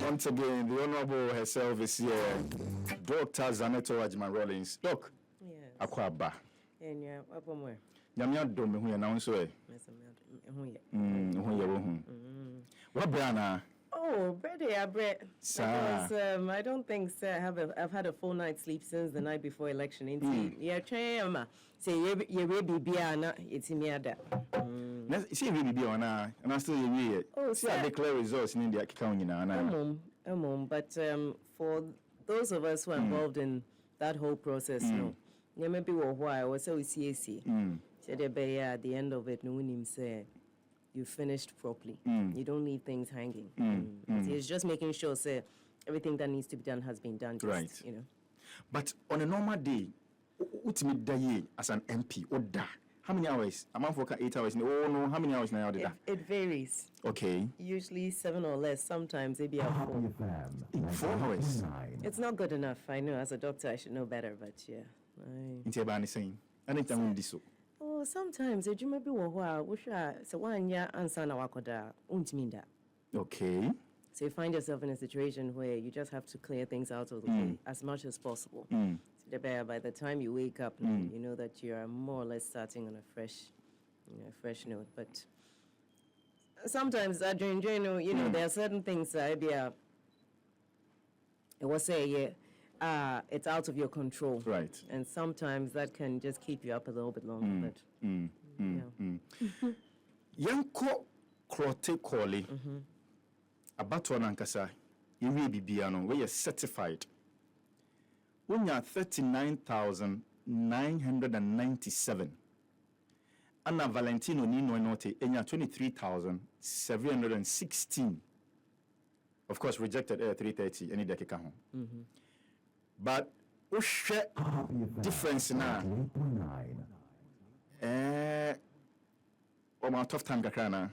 Once again, the Honorable herself is here, Dr. Zanetor Agyeman Rawlings. Doc, yes. Akwaba. And yeah, up on where? Yamia dome who announced it. What brana? Oh, bread, yeah, bread. Because I don't think I've had a full night's sleep since the night before election. Yeah, Chayama. Say, you will be Biana, it's in Yada. See, we be on and I still hear. Oh, see, I declare results in India. But for those of us who are involved in that whole process, no. Yeah, maybe a while, or so CAC. Said at the end of it, no one said you finished properly. You don't leave things hanging. It's just making sure, say, everything that needs to be done has been done. Just, right. You know. But on a normal day, ultimate day as an MP, or da. How many hours? A month for 8 hours. Oh no, how many hours now? It varies. Okay. Usually 7 or less. Sometimes maybe 4. 4 hours. It's not good enough. I know as a doctor I should know better, but yeah. Saying. Oh, sometimes you may be so 1 year answer na wakoda untiminda. Okay. So you find yourself in a situation where you just have to clear things out of the way as much as possible. So by the time you wake up, you know that you are more or less starting on a fresh note. But sometimes during there are certain things it was say it's out of your control. Right. And sometimes that can just keep you up a little bit longer. Yanko Krote Koli. Abato nankasa yewie bibia no we certified wonya 39,997 Anna Valentino Nino note enya 23,716 of course rejected 330 any dakika ho but share difference na my tough time kakana.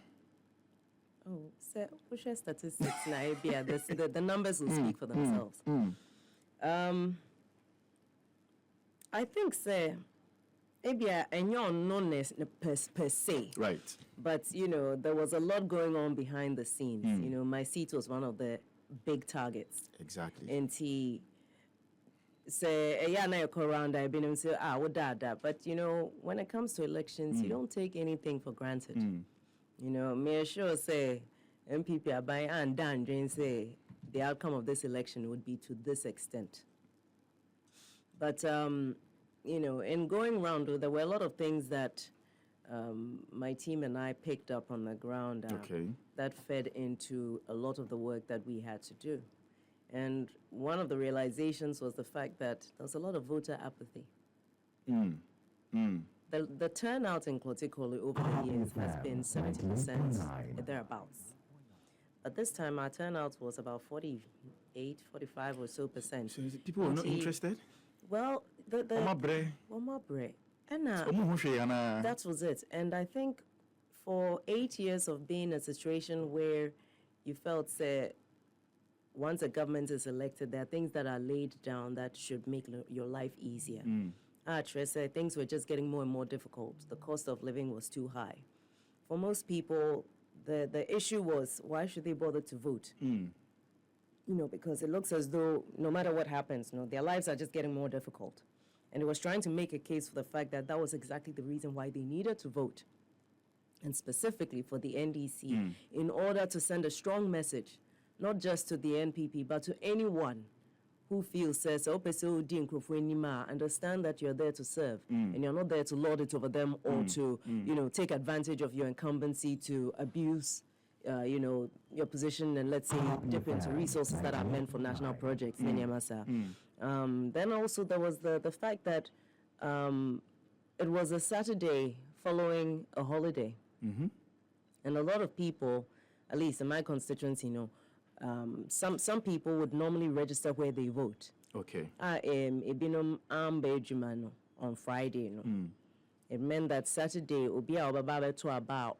Oh, so we share statistics now. The numbers will speak for themselves. I think, say, maybe and you're non per se. Right. But there was a lot going on behind the scenes. My seat was one of the big targets. Exactly. And he say, yeah, now you're around. I've been say, what that. But when it comes to elections, you don't take anything for granted. May sure say MPP are buying and Dan Jane say the outcome of this election would be to this extent. But in going round, there were a lot of things that my team and I picked up on the ground that fed into a lot of the work that we had to do. And one of the realizations was the fact that there was a lot of voter apathy. The turnout in Klotikoli over the years has been 70% thereabouts. But this time our turnout was about 48, 45 or so percent. So people were not interested? Well, that was it. And I think for 8 years of being in a situation where you felt, say, once a government is elected, there are things that are laid down that should make your life easier. Things were just getting more and more difficult. The cost of living was too high. For most people, the issue was, why should they bother to vote? Because it looks as though no matter what happens, their lives are just getting more difficult. And it was trying to make a case for the fact that that was exactly the reason why they needed to vote. And specifically for the NDC, in order to send a strong message, not just to the NPP, but to anyone who feels says, understand that you're there to serve and you're not there to lord it over them or to, take advantage of your incumbency to abuse, your position and let's say dip into resources that are meant for national projects. Then also there was the fact that it was a Saturday following a holiday. And a lot of people, at least in my constituency, some people would normally register where they vote. Okay. On Friday, It meant that Saturday, to about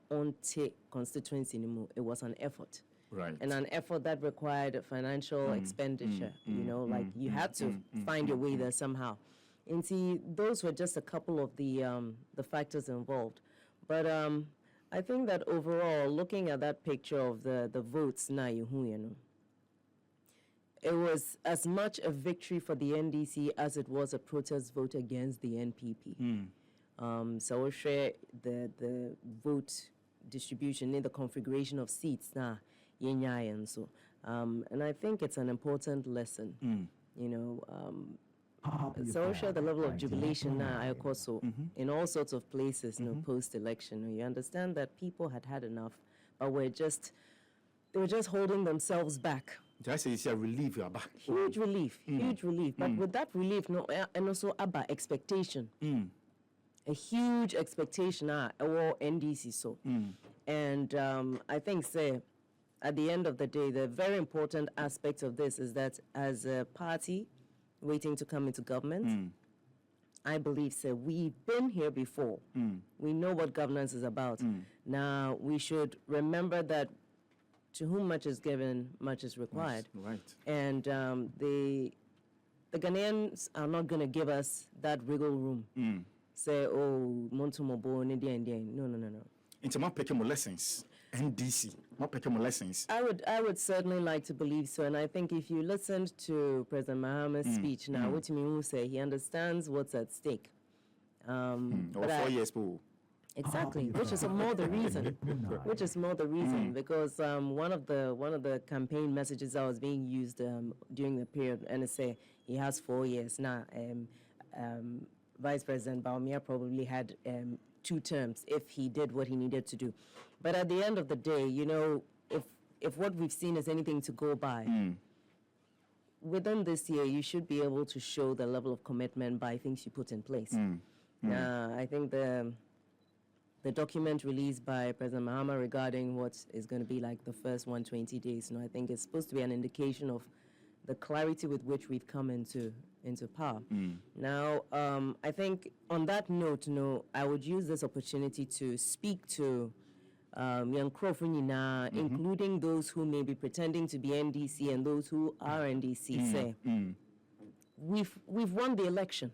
constituency, it was an effort. Right. And an effort that required financial expenditure. You had to find your way there somehow. And see, those were just a couple of the factors involved. But I think that overall, looking at that picture of the votes now, it was as much a victory for the NDC as it was a protest vote against the NPP. So we'll share the vote distribution in the configuration of seats now, and so. And I think it's an important lesson, you know. So we'll share the level of jubilation now, I also, in all sorts of places, you know, post-election. You understand that people had enough, but they were just holding themselves back. I say it's a relief, you are back. Huge relief. But with that relief, no, and also about expectation. A huge expectation or NDC so. And I think, say, at the end of the day, the very important aspect of this is that as a party waiting to come into government, I believe, say, we've been here before. We know what governance is about. Now, we should remember that to whom much is given, much is required. Yes, right. And the Ghanaians are not going to give us that wiggle room. Say, oh, Montumobo, no. Into my picking lessons, NDC, my picking lessons. I would certainly like to believe so, and I think if you listened to President Mahama's speech now, what you mean say he understands what's at stake. Or 4 years, Paul. Exactly, which is more the reason. Because one of the campaign messages that was being used during the period, and it say he has 4 years now. Vice President Baumia probably had 2 terms if he did what he needed to do. But at the end of the day, you know, if what we've seen is anything to go by, within this year, you should be able to show the level of commitment by things you put in place. I think the document released by President Mahama regarding what is going to be like the first 120 days, you know, I think it's supposed to be an indication of the clarity with which we've come into power. Now, I think on that note, you know, I would use this opportunity to speak to young Krofun, including those who may be pretending to be NDC and those who are NDC, say, we've won the election.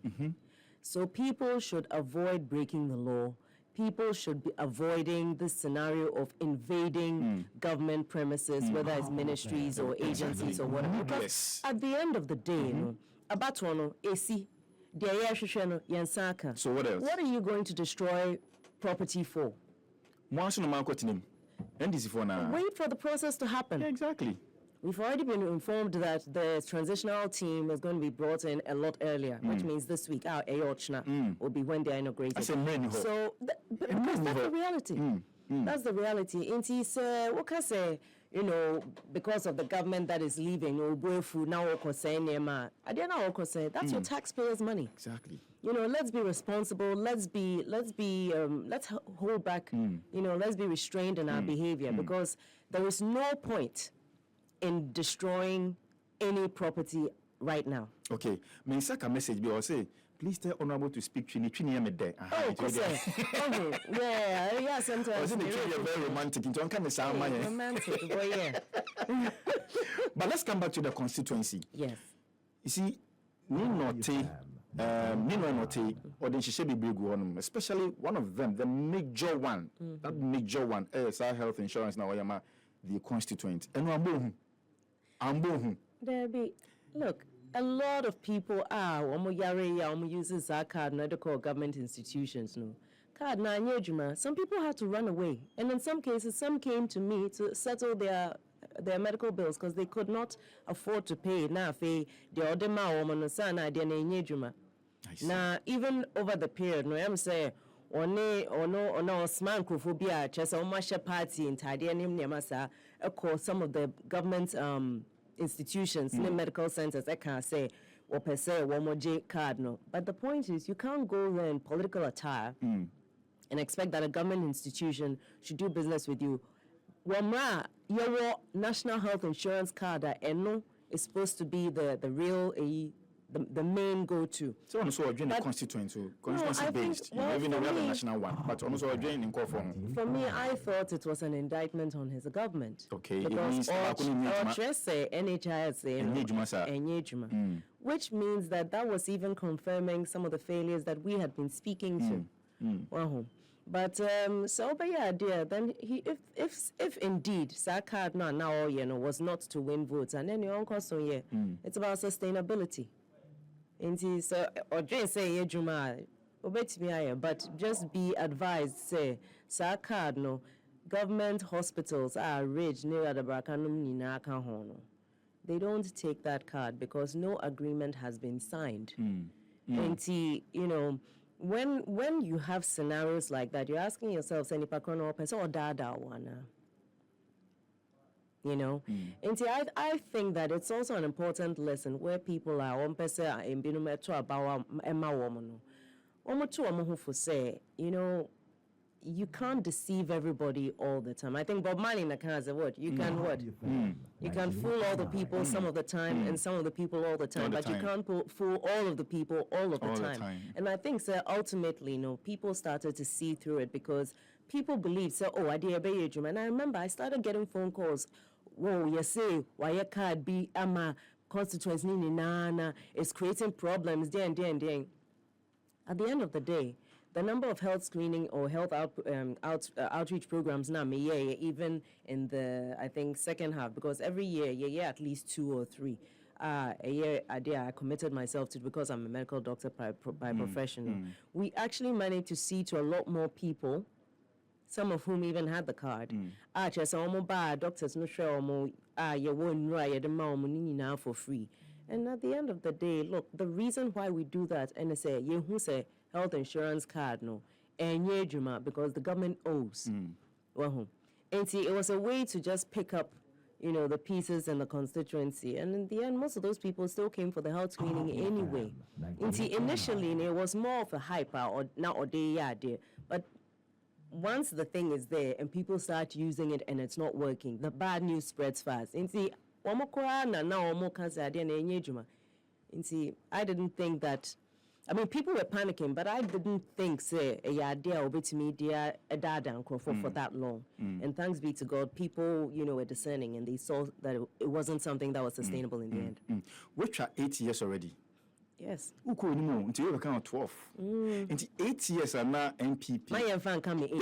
So people should avoid breaking the law. People should be avoiding this scenario of invading government premises, whether it's ministries or agencies or whatever. Because at the end of the day, you know, abatono, AC, So what else? What are you going to destroy property for? NDC for now. Wait for the process to happen. Yeah, exactly. We've already been informed that the transitional team is going to be brought in a lot earlier, which means this week, our Ayochna will be when they are inaugurated. So, because that's the reality. That's the reality. Inti say, what can I say? You know, because of the government that is leaving, now that's your taxpayers' money. Exactly. You know, let's be responsible. Let's hold back. You know, let's be restrained in our behavior because there is no point in destroying any property right now. Okay. Me saka message be or say, please tell honorable to speak Chini me there. Oh, yeah, sometimes. I was very romantic. Into kind of sound romantic, but yeah. But let's come back to the constituency. Yes. You see, especially one of them, the major one, that major one, ASI Health Insurance now, the constituent. And There be, look, a lot of people are uses our card and call government institutions. No card na. Some people had to run away, and in some cases, some came to me to settle their medical bills because they could not afford to pay. Now, the Now, even over the period, no, I'm saying. No smart crophobia, chess or masha party in Tadianim Yamasa, some of the government institutions, medical centers, I can't say, or per se, one more J card, no. But the point is, you can't go there in political attire and expect that a government institution should do business with you. Wamra, your national health insurance card, and no, is supposed to be the real the main go-to. So also a joint constituency based, even though we have a national one, but also a joint in form. For me, I thought it was an indictment on his government. Okay, because NHIS, which means that was even confirming some of the failures that we had been speaking to. But so but yeah, dear, then he if indeed that card now was not to win votes, and then your uncle it's about sustainability. And so or just say Juma but just be advised, say that card no government hospitals are rich near the Brakanum Nina Kahono. They don't take that card because no agreement has been signed. And when you have scenarios like that, you're asking yourself, "Seni pakono person or dada wana?" And I think that it's also an important lesson where people are one person in binumeto about Emma woman. For say, you can't deceive everybody all the time. I think Bob Marley in the kind of word, you can what? You can fool all the people some of the time and some of the people all the time, but you can't fool all of the people all of the time. And I think, sir, ultimately, people started to see through it because people believe, oh, I did obey you. And I remember I started getting phone calls. Whoa, you say, why your card be ama constituency nana is creating problems, there. At the end of the day, the number of health screening or health outreach programs now, even in the, I think, second half, because every year, at least 2 or 3. A year I committed myself to because I'm a medical doctor by profession. We actually managed to see to a lot more people, some of whom even had the card. Just doctors no sure you won't right for free. And at the end of the day, look, the reason why we do that, and I say, who say health insurance card, no, and because the government owes. And see, it was a way to just pick up, the pieces in the constituency. And in the end, most of those people still came for the health screening anyway. And see, initially, it was more of a hype, or now or day, but once the thing is there and people start using it and it's not working, the bad news spreads fast. And see, I didn't think that, people were panicking, but I didn't think, say, a idea for that long. And thanks be to God, people, were discerning and they saw that it wasn't something that was sustainable in the end. Which are 8 years already. Yes. Until you become 12. Until 8 years are now MPP. My fan coming 8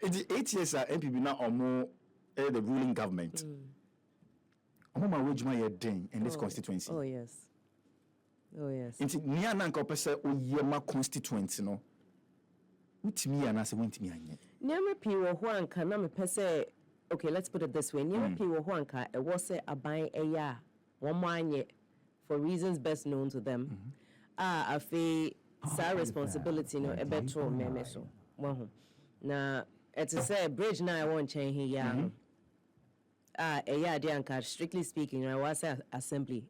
Until 8 years are MPP now or more the ruling government. In this constituency. Oh yes. Oh yes. Until near nanko pesa oyema constituency no. Utimi anase wintimi anye. Nyame piwo hwanka na me pese okay, let's put it this way. Nyame piwo hwanka e wo se aban eya womanye for reasons best known to them. Afi sa responsibility no ebeto meme so. Wahu. Na it's a say bridge na I won't change here. Anka, strictly speaking, I was assembly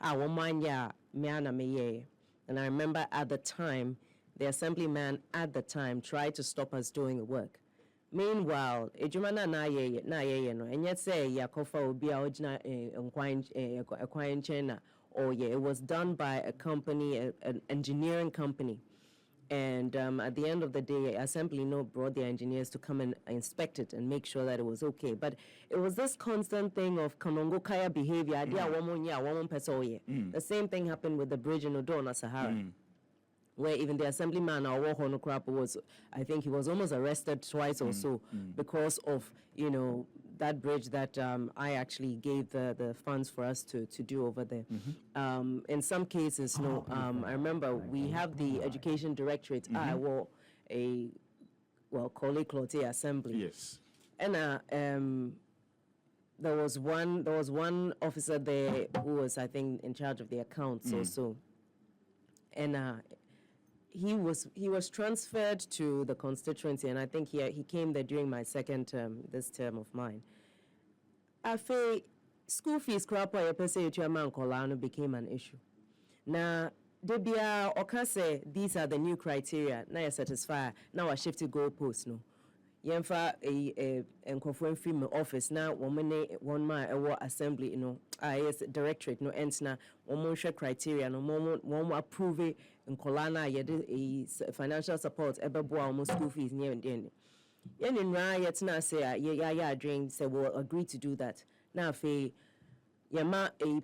womanya meana meye. And I remember at the time, the assemblyman at the time tried to stop us doing the work. Meanwhile, ejumana na ye no, and yet say yakofa obi a ojina acquiring China, or it was done by a company, an engineering company. And at the end of the day, Assembly brought the engineers to come and inspect it and make sure that it was okay. But it was this constant thing of Kanongo Kaya behavior. The same thing happened with the bridge in Odona, Sahara. Where even the assemblyman or Wohono was, I think he was almost arrested twice or so because of, that bridge that I actually gave the funds for us to do over there. In some cases, I remember we have the education directorate. I wore Kole Clote Assembly. Yes. And there was one officer there who was, I think, in charge of the accounts also. And he was transferred to the constituency, and I think he came there during my second term, this term of mine. I feel school fees crapa ya pese chairman Kolano became an issue. Now, debia okase these are the new criteria. Now you satisfy. Now I shifted goalposts no. Yemfa a enkofo film office now one my assembly yes directorate no ends na one share criteria no one approve in Kolana a financial support ebebo almost school fees near and then. Yen in ra yet na say ya drink say we'll agree to do that. Now fe yama a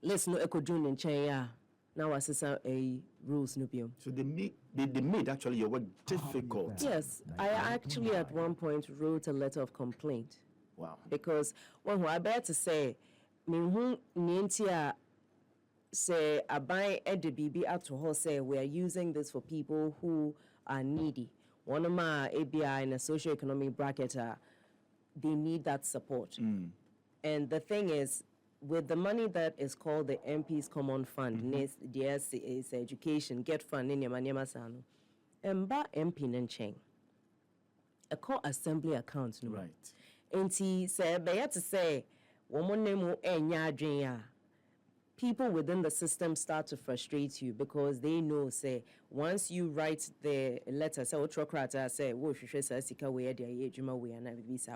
let's no echo June in chain Now assessor a rules nubium. So they made actually your work difficult. Yes, I actually at one point wrote a letter of complaint. Wow. Because when I bear to say, me who nientia say abai edibibi at to say we are using this for people who are needy. One of my ABI in a socioeconomic bracket, they need that support. And the thing is, with the money that is called the MP's Common Fund, is education, get fund in Yamanyama Sano, and ba MP Nencheng, a core assembly account. Right. And he said, they had to say, people within the system start to frustrate you because they know, say, once you write the letter, say,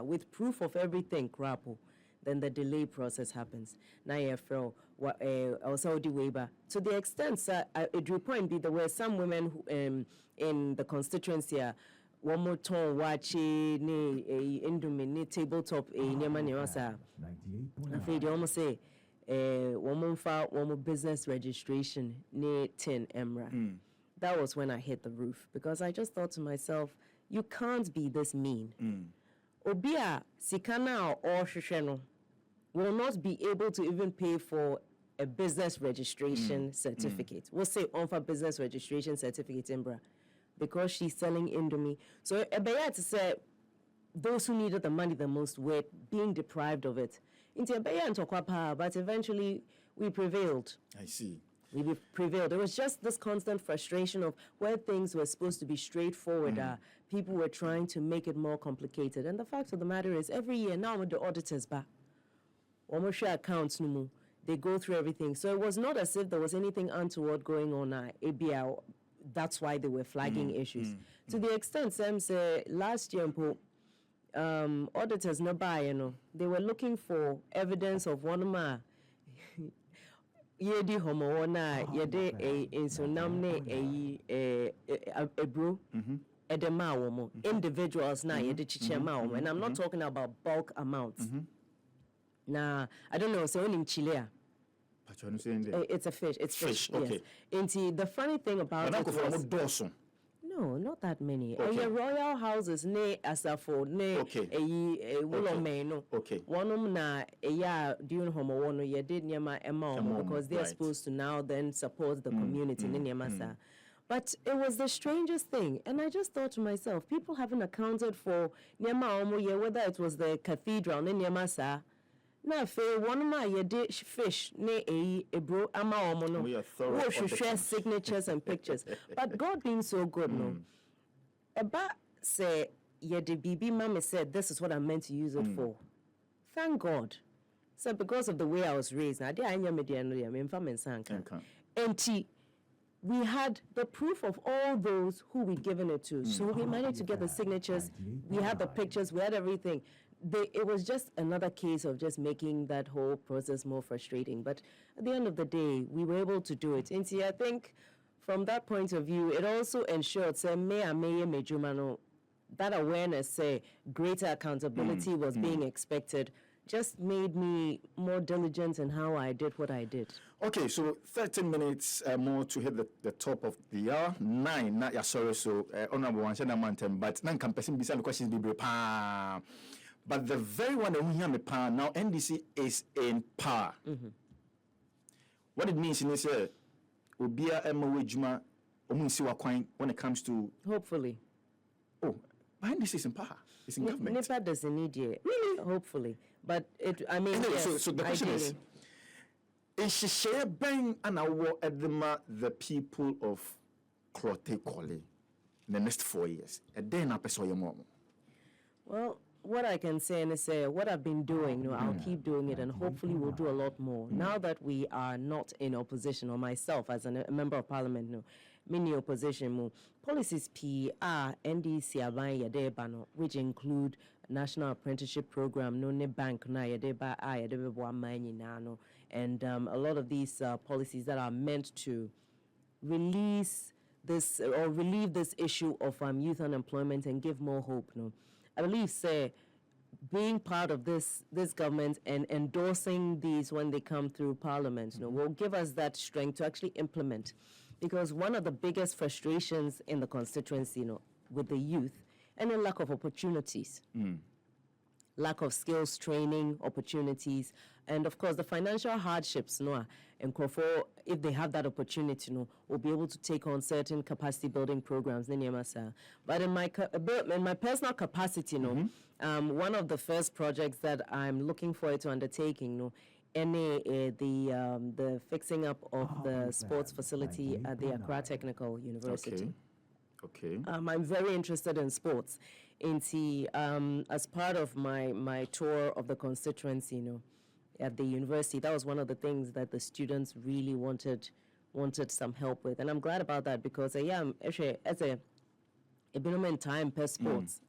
with proof of everything, then the delay process happens. Now you also the waiver. To the extent, it drew point be there were some women who, in the constituency, one more ton watch ni indomie tabletop nyama nyama sa. Afraid you almost say one more business registration near 10 Emra. That was when I hit the roof because I just thought to myself, you can't be this mean. Obia Sikana or Shisheno will not be able to even pay for a business registration certificate. We'll say on for business registration certificate Embra because she's selling Indomie. So Ebeya to say those who needed the money the most were being deprived of it. Into Ebeya and Tokwapa, but eventually we prevailed. I see. We prevailed. There was just this constant frustration of where things were supposed to be straightforward. People were trying to make it more complicated. And the fact of the matter is, every year now with the auditors back, almost share accounts, they go through everything. So it was not as if there was anything untoward going on at ABL. That's why they were flagging issues. To the extent, Sam said last year, auditors no buy, they were looking for evidence of one of my yedi homo na yede insonamne a bro edema womo individuals na yede chichema womo, and I'm not talking about bulk amounts. Nah, I don't know, so in Chile. It's a fish. It's fish. Okay. Yes. And the funny thing about it was, no, not that many. Okay. Royal houses ne asafo ne wolomeno. Okay. One na doing homo one ye did nyama ema because they're supposed to now then support the community ne nyama sa. But it was the strangest thing, and I just thought to myself, people haven't accounted for nyama omo ye, whether it was the cathedral ne nyama sa. Na fe one ma ye did fish ne bro ama omo no. We should share signatures and pictures. But God being so good, no. Eba say ye the BB mama said this is what I meant to use it for. Thank God. So because of the way I was raised, now I we had the proof of all those who we'd given it to. So we managed to get the signatures, we had the pictures, we had everything. It was just another case of just making that whole process more frustrating. But at the end of the day, we were able to do it. And see, I think from that point of view, it also ensured, say, that awareness, say, greater accountability was being expected, just made me more diligent in how I did what I did. Okay, so 13 minutes more to hit the top of the hour. 9, not sorry, so honorable one, but none can person beside the questions be pa. But the very one that we hear me power now, NDC is in power. What it means in this, Obia Emma Juma, Omunsiwa Quine, when it comes to. Hopefully. Oh, but NDC is in power. It's in government. NIPA doesn't need it. Really? Hopefully. But I mean, anyway, yes, so the question is she share bang and the people of Krote Kole in the next 4 years? And then I saw your mom. Well, what I can say and say, what I've been doing, I'll keep doing it, and hopefully we'll do a lot more. Now that we are not in opposition, or myself as a member of parliament, mini opposition, policies PR, NDC, Aban Yadebano, which include National Apprenticeship Program, no bank na Yadeba, and a lot of these policies that are meant to release this or relieve this issue of youth unemployment and give more hope. I believe, say, being part of this government and endorsing these when they come through Parliament, will give us that strength to actually implement. Because one of the biggest frustrations in the constituency, with the youth, and a lack of opportunities. Lack of skills training opportunities, and of course the financial hardships, and if they have that opportunity, will be able to take on certain capacity building programs. But in my personal capacity, one of the first projects that I'm looking forward to undertaking, the fixing up of the sports facility at the Accra Technical University. Okay. I'm very interested in sports. As part of my tour of the constituency, at the university, that was one of the things that the students really wanted some help with, and I'm glad about that because actually as a bit time per sports.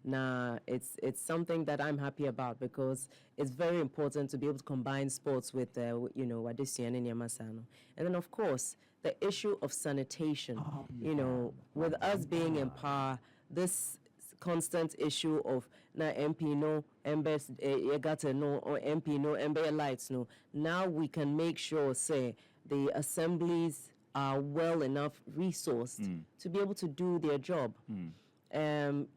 Now it's something that I'm happy about because it's very important to be able to combine sports with Wadisian and Yamasano. And then of course the issue of sanitation, with us being in power, this constant issue of na MP no, MBS Egata no, or MP no, MBS lights no. Now we can make sure, say, the assemblies are well enough resourced to be able to do their job. And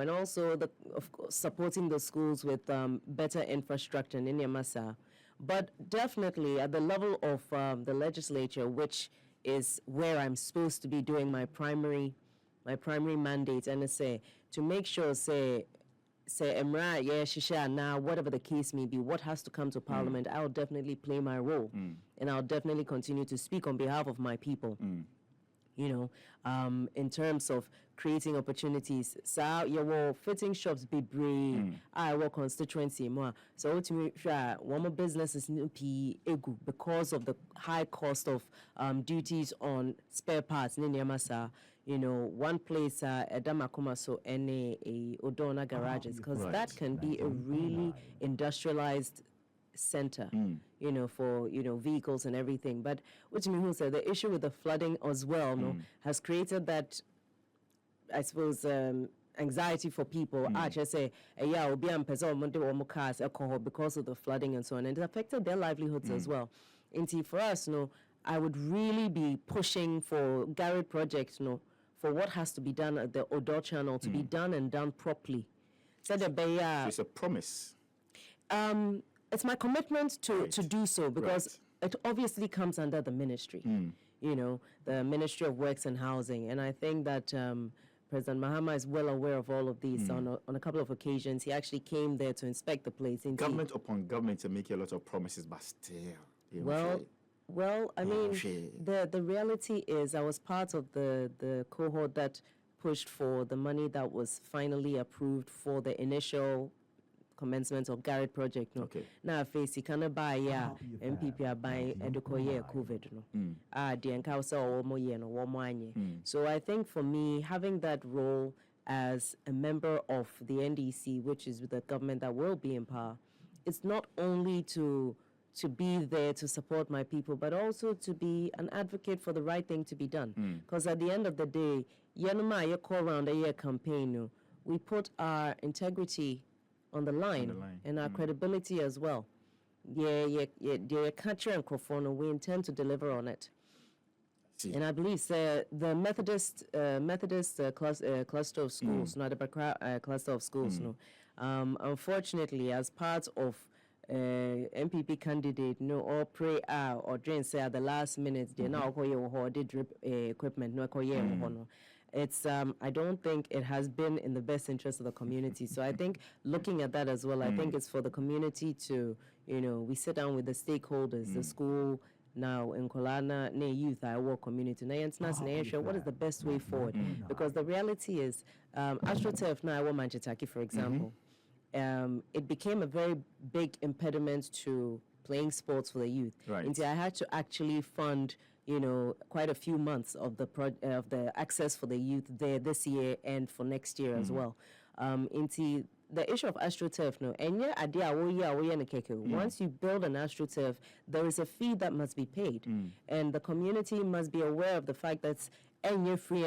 also of course, supporting the schools with better infrastructure in Yamasa. But definitely at the level of the legislature, which is where I'm supposed to be doing my primary mandate, and say to make sure say Emra, Shisha, now whatever the case may be, what has to come to Parliament, I'll definitely play my role, and I'll definitely continue to speak on behalf of my people. In terms of creating opportunities. So you will fitting shops be brave. I work constituency more. So to me, one more businesses because of the high cost of duties on spare parts. One place Edamakuma so a Odona garages, because that can be a really industrialized center, for vehicles and everything. But which means the issue with the flooding as well, has created that, I suppose, anxiety for people. I just say, will be cars because of the flooding and so on, and it affected their livelihoods as well. And for us, I would really be pushing for Garrett projects, for what has to be done at the Odo channel to be done and done properly. So it's a promise. It's my commitment to do so, because it obviously comes under the ministry, the Ministry of Works and Housing. And I think that President Mahama is well aware of all of these. On a couple of occasions, he actually came there to inspect the place. Government upon government to make a lot of promises, but still. Well, I mean, the reality is I was part of the cohort that pushed for the money that was finally approved for the initial commencement of Garrett project. Now face you can buy MPP are buying edukoye COVID So I think for me, having that role as a member of the NDC, which is the government that will be in power, it's not only to be there to support my people, but also to be an advocate for the right thing to be done. Because at the end of the day, you call around a year campaign, we put our integrity on the line, and our credibility as well. Country and Crofona, we intend to deliver on it. And I believe the Methodist cluster of schools, not the cluster of schools, unfortunately, as part of MPP candidate, or pray or drain say at the last minute, they now did drip equipment, no. It's I don't think it has been in the best interest of the community. So I think looking at that as well, I think it's for the community to, we sit down with the stakeholders, the school now in Kolana, youth, I work community. What is the best way forward? Because the reality is, AstroTurf now, I want Manchitaki, for example. It became a very big impediment to playing sports for the youth. Until I had to actually fund, quite a few months of the access for the youth there this year and for next year as well. Into the issue of AstroTurf, once you build an AstroTurf, there is a fee that must be paid, and the community must be aware of the fact that free.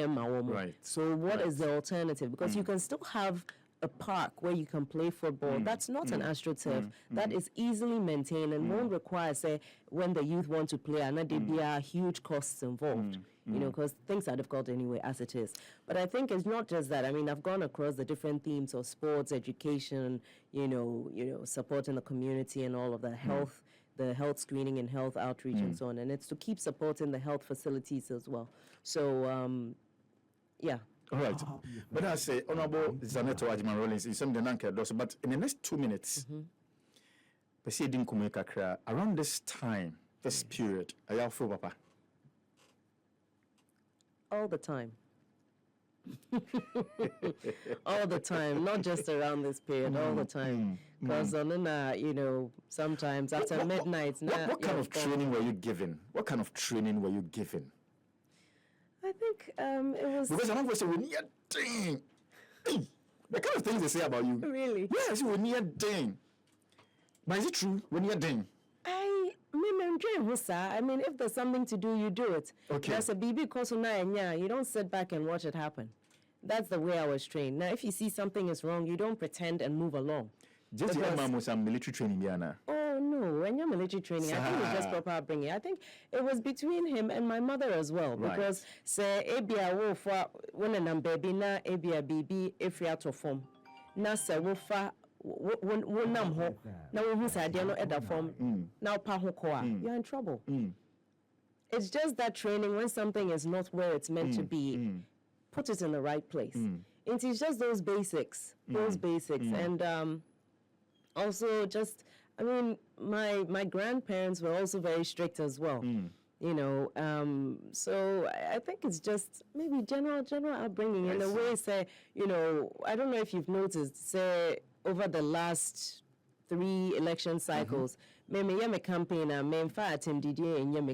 So what is the alternative? Because you can still have a park where you can play football. That's not an astroturf. That is easily maintained and won't require, say, when the youth want to play, and there be huge costs involved. You know, because things are difficult anyway as it is. But I think it's not just that. I mean, I've gone across the different themes of sports, education, you know, supporting the community and all of the health, the health screening and health outreach and so on. And it's to keep supporting the health facilities as well. So, yeah. All right. But I say, Honorable Zanetor Agyeman Rawlings, in some but in the next 2 minutes, around this time, this period, I have full papa. All the time. All the time, not just around this period, all the time. Because you know, sometimes after midnight. What kind of training were you given? What kind of training were you given? I think it was. Because I'm not saying, dang. Hey, the kind of things they say about you. Really? Yes, when you're dang. But is it true? When you're dang? I mean, if there's something to do, you do it. Okay. There's a BB course you don't sit back and watch it happen. That's the way I was trained. Now, if you see something is wrong, you don't pretend and move along. Just some military training, Diana. Oh, no. When you're military training, I think it's just proper upbringing. I think it was between him and my mother as well. Right. Because, say, Ebia Wofa, when I'm baby, na Ebia baby, if you are to form. Na se Wofa. Now you're in trouble. It's just that training, when something is not where it's meant to be, put it in the right place. It is just those basics, and also just, I mean, my grandparents were also very strict as well. You know, so I think it's just maybe general upbringing in a way. Say, you know, I don't know if you've noticed, say, over the last 3 election cycles, me campaign and me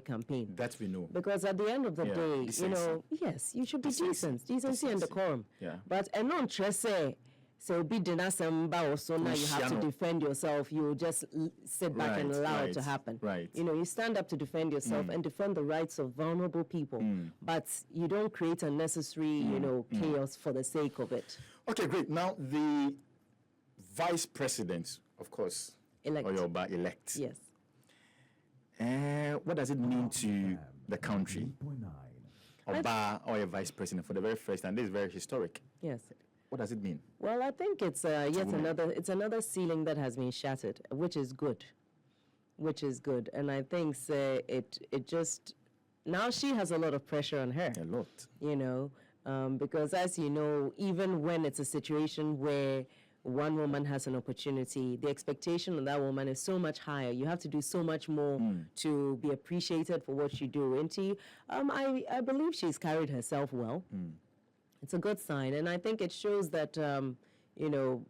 campaign. That we know. Because at the end of the day, decency. you know, yes, you should be decency and decorum. Yeah. But and non say. So be dinasamba so now you have to defend yourself. You just sit back and allow it to happen. Right. You know, you stand up to defend yourself and defend the rights of vulnerable people. But you don't create unnecessary, you know, chaos for the sake of it. Okay, great. Now the vice president, of course, elect. Yes. What does it mean to the country? Oba or a vice president for the very first time. This is very historic. Yes. What does it mean? Well, I think it's another ceiling that has been shattered, which is good. And I think it just, now she has a lot of pressure on her. A lot. You know, because as you know, even when it's a situation where one woman has an opportunity, the expectation on that woman is so much higher. You have to do so much more to be appreciated for what you do. And I believe she's carried herself well. It's a good sign, and I think it shows that, you know,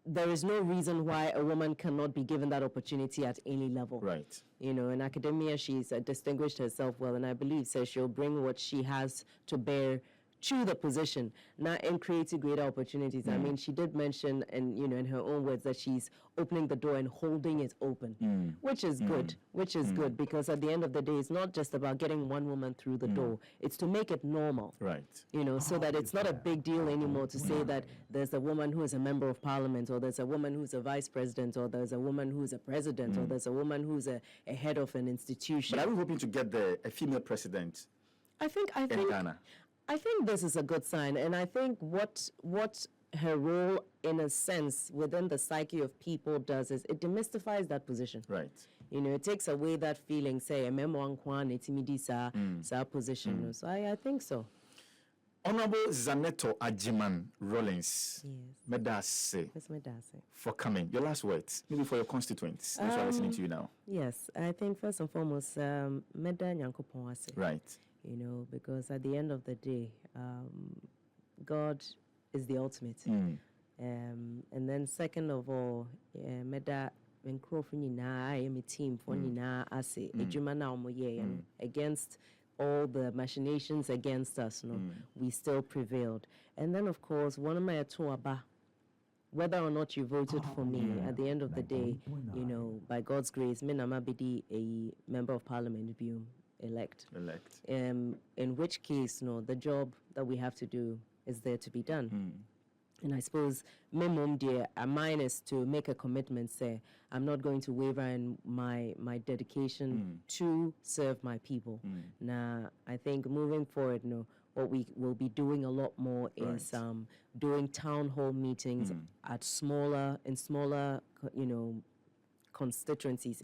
there is no reason why a woman cannot be given that opportunity at any level. Right. You know, in academia, she's distinguished herself well, and I believe she'll bring what she has to bear to the position, not in creating greater opportunities. I mean, she did mention, and you know, in her own words, that she's opening the door and holding it open, which is good. Which is good, because at the end of the day, it's not just about getting one woman through the door. It's to make it normal. Right. You know, so that it's not a big deal anymore to say that there's a woman who is a member of parliament, or there's a woman who's a vice president, or there's a woman who's a president, or there's a woman who's a head of an institution. But are we hoping to get a female president in Ghana? I think this is a good sign, and I think what her role, in a sense, within the psyche of people does is it demystifies that position. Right. You know, it takes away that feeling, say, a memoir sa position. So I think so. Honorable Zanetor Agyeman Rawlings, Medase, for coming. Your last words, maybe for your constituents, if are listening to you now. Yes, I think first and foremost, Meda Nyankopon ase. Right. You know, because at the end of the day, God is the ultimate. And then second of all, Meda nkrofo nyinaa I am a team for nyinaa ase edwuma na omoye against all the machinations against us, no, we still prevailed. And then of course, one of my atuaba, whether or not you voted for me, at the end of the day, you know, by God's grace, me nama bidi a member of parliament bium elect. In which case, no, the job that we have to do is there to be done. And I suppose minimum dear mine is to make a commitment, say I'm not going to waver in my dedication to serve my people. Now I think moving forward, what we will be doing a lot more is doing town hall meetings at smaller, constituencies,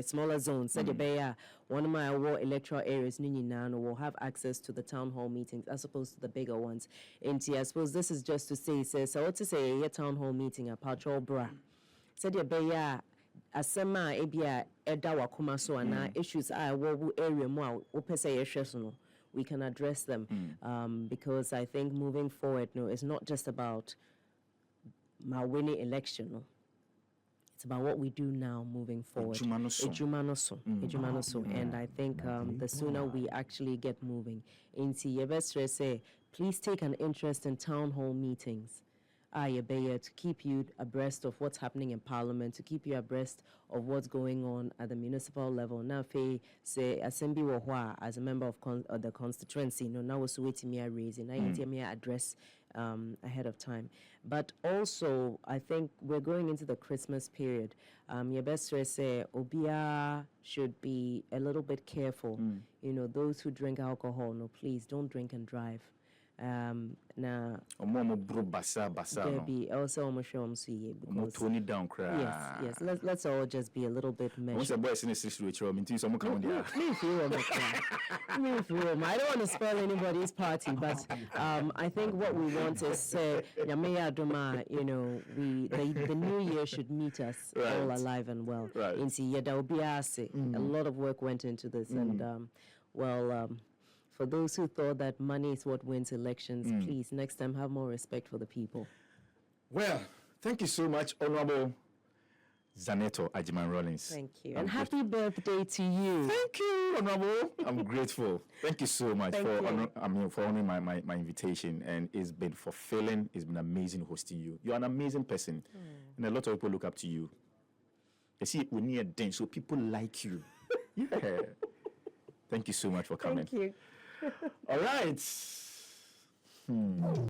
smaller zones. Said one of my electoral areas, will have access to the town hall meetings as opposed to the bigger ones. And I suppose this is just to say, so what to say, a town hall meeting at Patrol Bra. Said asema ebia eda wakoma so ana issues wo area mo opese we can address them because I think moving forward it's not just about my winning election it's about what we do now moving forward. Ejumanoso. And I think the sooner we actually get moving into Yebestre say please take an interest in town hall meetings to keep you abreast of what's happening in Parliament, to keep you abreast of what's going on at the municipal level. Now, say Assembly Wahwa as a member of the constituency, now was waiting me a raising, I need me address ahead of time. But also, I think we're going into the Christmas period. Your best say Obia should be a little bit careful. Those who drink alcohol, no, please don't drink and drive. Now there be also because tone it down yes let's all just be a little bit measured. Once a boy is in a situation, I don't want to spoil anybody's party, but I think what we want is the new year should meet us all alive and well. A lot of work went into this and for those who thought that money is what wins elections, please, next time have more respect for the people. Well, thank you so much, Honorable Zanetor Agyeman Rawlings. Thank you. And happy birthday to you. Thank you, Honorable. I'm grateful. Thank you so much for honoring my invitation. And it's been fulfilling. It's been amazing hosting you. You're an amazing person. And a lot of people look up to you. You see, we need a dance, so people like you. Yeah. Thank you so much for coming. Thank you. All right.